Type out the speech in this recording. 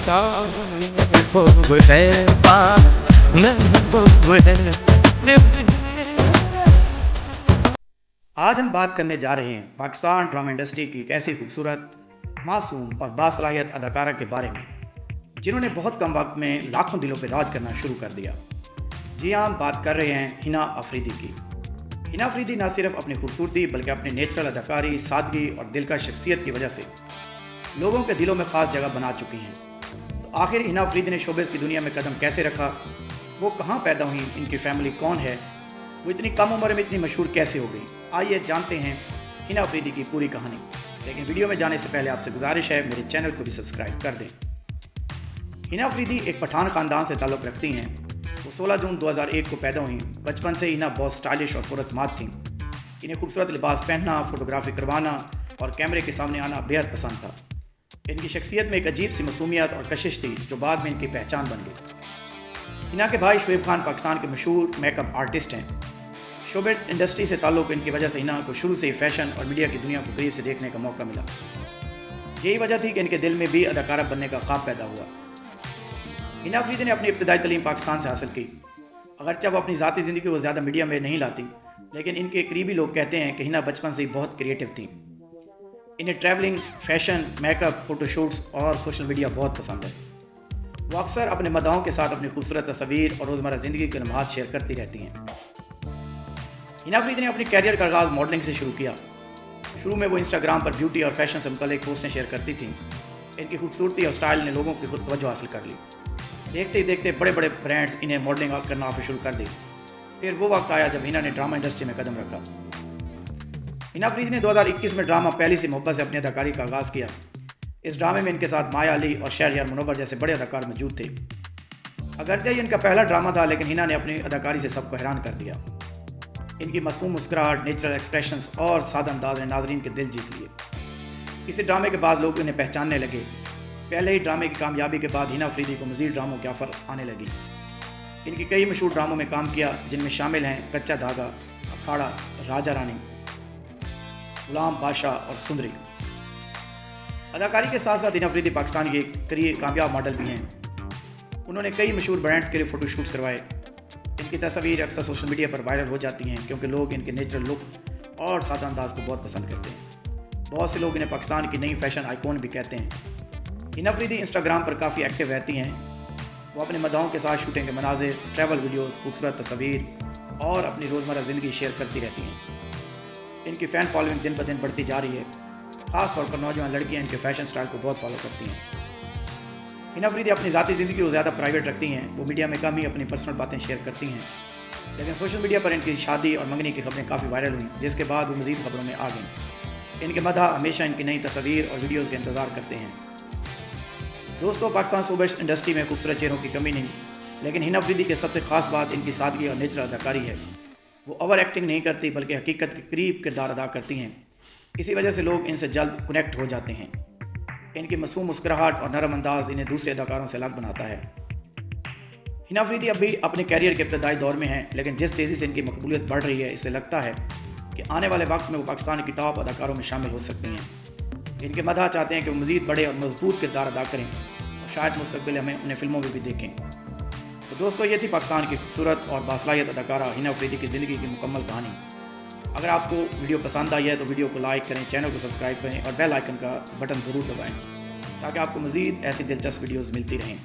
محبوب ہے پاس محبوب ہے. آج ہم بات کرنے جا رہے ہیں پاکستان ڈرامہ انڈسٹری کی ایک ایسی خوبصورت، معصوم اور باصلاحیت اداکارہ کے بارے میں جنہوں نے بہت کم وقت میں لاکھوں دلوں پہ راج کرنا شروع کر دیا. جی ہاں، ہم بات کر رہے ہیں ہنا آفریدی کی. ہنا آفریدی نہ صرف اپنی خوبصورتی بلکہ اپنی نیچرل اداکاری، سادگی اور دلکش شخصیت کی وجہ سے لوگوں کے دلوں میں خاص جگہ بنا چکی ہیں. تو آخر ہنا آفریدی نے شوبز کی دنیا میں قدم کیسے رکھا؟ وہ کہاں پیدا ہوئیں؟ ان کی فیملی کون ہے؟ وہ اتنی کم عمر میں اتنی مشہور کیسے ہو گئی؟ آئیے جانتے ہیں ہنا آفریدی کی پوری کہانی. لیکن ویڈیو میں جانے سے پہلے آپ سے گزارش ہے میرے چینل کو بھی سبسکرائب کر دیں. ہنا آفریدی ایک پٹھان خاندان سے تعلق رکھتی ہیں. وہ 16 جون 2001 کو پیدا ہوئیں. بچپن سے ہنا بہت سٹائلش اور پراعتماد تھیں. انہیں خوبصورت لباس پہننا، فوٹوگرافی کروانا اور کیمرے کے سامنے آنا بےحد پسند تھا. ان کی شخصیت میں ایک عجیب سی معصومیت اور کشش تھی جو بعد میں ان کی پہچان بن گئی. ہنا کے بھائی شعیب خان پاکستان کے مشہور میک اپ آرٹسٹ ہیں. شوبز انڈسٹری سے تعلق ان کی وجہ سے ہنا کو شروع سے ہی فیشن اور میڈیا کی دنیا کو قریب سے دیکھنے کا موقع ملا. یہی وجہ تھی کہ ان کے دل میں بھی اداکارہ بننے کا خواب پیدا ہوا. ہنا آفریدی نے اپنی ابتدائی تعلیم پاکستان سے حاصل کی. اگرچہ وہ اپنی ذاتی زندگی کو زیادہ میڈیا میں نہیں لاتی، لیکن ان کے قریبی لوگ کہتے ہیں کہ ہنا بچپن سے ہی بہت کریٹو تھیں. انہیں travelling, fashion, make up, photo shoots اور سوشل میڈیا بہت پسند ہے. وہ اکثر اپنے مداحوں کے ساتھ اپنی خوبصورت تصاویر اور روزمرہ زندگی کے لمحات شیئر کرتی رہتی ہیں. ہنا آفریدی نے اپنی کیریئر کا آغاز ماڈلنگ سے شروع کیا. شروع میں وہ انسٹاگرام پر بیوٹی اور فیشن سے متعلق پوسٹیں شیئر کرتی تھیں. ان کی خوبصورتی اور سٹائل نے لوگوں کی خود توجہ حاصل کر لی. دیکھتے ہی دیکھتے بڑے بڑے برانڈز انہیں ماڈلنگ کرنا آفر شروع کر دی. پھر وہ وقت آیا جب ہنا نے ڈرامہ انڈسٹری میں قدم رکھا. ہنا آفریدی نے 2021 میں ڈرامہ پہلی سی محبت سے اپنی اداکاری کا آغاز کیا. اس ڈرامے میں ان کے ساتھ مایا علی اور شہریار منور جیسے بڑے اداکار موجود تھے. اگرچہ یہ ان کا پہلا ڈرامہ تھا، لیکن ہنا نے اپنی اداکاری سے سب کو حیران کر دیا. ان کی معصوم مسکراہٹ، نیچرل ایکسپریشنز اور سادہ انداز نے ناظرین کے دل جیت لیے. اسی ڈرامے کے بعد لوگ انہیں پہچاننے لگے. پہلے ہی ڈرامے کی کامیابی کے بعد ہنا آفریدی کو مزید ڈراموں کی آفر آنے لگی. ان کی کئی مشہور ڈراموں میں کام کیا، جن میں شامل ہیں کچا دھاگا، اکھاڑا، راجا رانی، غلام بادشاہ اور سندری. اداکاری کے ساتھ ساتھ ہنا آفریدی پاکستان کی ایک کامیاب ماڈل بھی ہیں. انہوں نے کئی مشہور برانڈز کے لیے فوٹو شوٹس کروائے. ان کی تصاویر اکثر سوشل میڈیا پر وائرل ہو جاتی ہیں کیونکہ لوگ ان کے نیچرل لک اور سادہ انداز کو بہت پسند کرتے ہیں. بہت سے لوگ انہیں پاکستان کی نئی فیشن آئیکن بھی کہتے ہیں. ہنا آفریدی انسٹاگرام پر کافی ایکٹیو رہتی ہیں. وہ اپنے مداحوں کے ساتھ شوٹنگ کے مناظر، ٹریول ویڈیوز، خوبصورت تصاویر اور اپنی روزمرہ زندگی شیئر کرتی رہتی ہیں. ان کی فین فالوئنگ دن بدن بڑھتی جا رہی ہے. خاص طور پر نوجوان لڑکیاں ان کے فیشن سٹائل کو بہت فالو کرتی ہیں. ہنا آفریدی اپنی ذاتی زندگی کو زیادہ پرائیویٹ رکھتی ہیں. وہ میڈیا میں کم ہی اپنی پرسنل باتیں شیئر کرتی ہیں، لیکن سوشل میڈیا پر ان کی شادی اور منگنی کی خبریں کافی وائرل ہوئیں، جس کے بعد وہ مزید خبروں میں آ گئیں. ان کے مداح ہمیشہ ان کی نئی تصاویر اور ویڈیوز کا انتظار کرتے ہیں. دوستوں، پاکستان شوبز انڈسٹری میں خوبصورت چہروں کی کمی نہیں، لیکن ہنا آفریدی کی سب سے خاص بات ان کی سادگی اور نیچرل اداکاری ہے. وہ اوور ایکٹنگ نہیں کرتی بلکہ حقیقت کے قریب کردار ادا کرتی ہیں. اسی وجہ سے لوگ ان سے جلد کنیکٹ ہو جاتے ہیں. ان کی معصوم مسکراہٹ اور نرم انداز انہیں دوسرے اداکاروں سے الگ بناتا ہے. ہنا آفریدی اب بھی اپنے کیریئر کے ابتدائی دور میں ہیں، لیکن جس تیزی سے ان کی مقبولیت بڑھ رہی ہے، اس سے لگتا ہے کہ آنے والے وقت میں وہ پاکستان کی ٹاپ اداکاروں میں شامل ہو سکتی ہیں. ان کے مداح چاہتے ہیں کہ وہ مزید بڑے اور مضبوط کردار ادا کریں اور شاید مستقبل میں انہیں فلموں میں بھی دیکھیں. تو دوستو، یہ تھی پاکستان کی خوبصورت اور باصلاحیت اداکارہ ہنا آفریدی کی زندگی کی مکمل کہانی. اگر آپ کو ویڈیو پسند آئی ہے تو ویڈیو کو لائک کریں، چینل کو سبسکرائب کریں اور بیل آئیکن کا بٹن ضرور دبائیں تاکہ آپ کو مزید ایسی دلچسپ ویڈیوز ملتی رہیں.